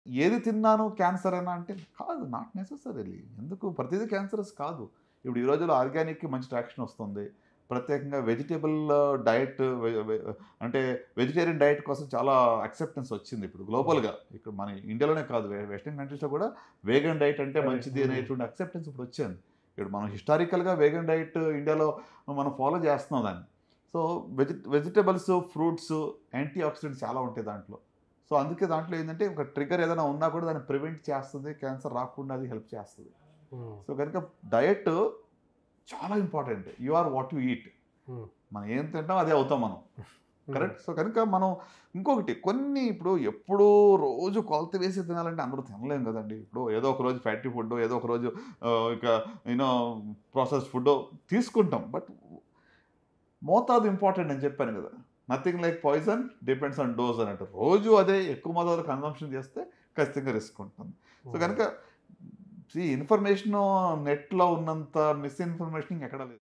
ఏది తిన్నాను క్యాన్సర్ అనా అంటే కాదు. Not necessarily. ఎందుకు ప్రతిదీ క్యాన్సరస్ కాదు. ఇప్పుడు ఈ రోజుల్లో ఆర్గానిక్‌కి మంచి ట్రాక్షన్ వస్తుంది. ప్రత్యేకంగా వెజిటబుల్ డైట్ అంటే వెజిటేరియన్ డైట్ కోసం చాలా యాక్సెప్టెన్స్ వచ్చింది ఇప్పుడు గ్లోబల్‌గా. ఇక్కడ మన ఇండియాలోనే కాదు వెస్టర్న్ కంట్రీస్‌లో కూడా వేగన్ డైట్ అంటే కరెక్ట్. మంచిది అనేటువంటి యాక్సెప్టెన్స్ ఇప్పుడు వచ్చింది. ఇప్పుడు మనం హిస్టారికల్‌గా వేగన్ డైట్ ఇండియాలో మనం ఫాలో చేస్తున్నాం దాన్ని. So, vegetables, fruits, antioxidants చాలా ఉంటాయి దాంట్లో. సో, అందుకే దాంట్లో ఏందంటే ఒక ట్రిగ్గర్ ఏదైనా ఉన్నా కూడా దాన్ని ప్రివెంట్ చేస్తది. క్యాన్సర్ రాకుండా అది హెల్ప్ చేస్తది. హ్మ్. సో, గనుక డయట్ చాలా important. You are what you eat. Hmm. మనం ఏం తింటామో అదే అవుతాం మనం. హ్మ్. కరెక్ట్? సో, కనుక మనం ఇంకొకటి కొన్ని ఇప్పుడు ఎప్పుడూ రోజు కొలత వేసి తినాలంటే అందరూ తినలేం గదండీ. ఇప్పుడు ఏదో ఒక రోజు ఫ్యాటీ ఫుడ్డో, ఏదో ఒక రోజు ఇక యూనో ప్రాసెస్డ్ ఫుడ్డో తీసుకుంటాం. బట్ మోతాదు ఇంపార్టెంట్ అని చెప్పాను గదా! Nothing like poison depends on dose అన్నట్టు. రోజు అదే ఎక్కువ మోతాదులో కన్జంప్షన్ చేస్తే ఖచ్చితంగా రిస్క్ ఉంటుంది. సో, హ్మ్. గనుక ఇన్ఫర్మేషను నెట్‌లో ఉన్నంత మిస్‌ఇన్ఫర్మేషన్ ఇంకెక్కడా లేదు.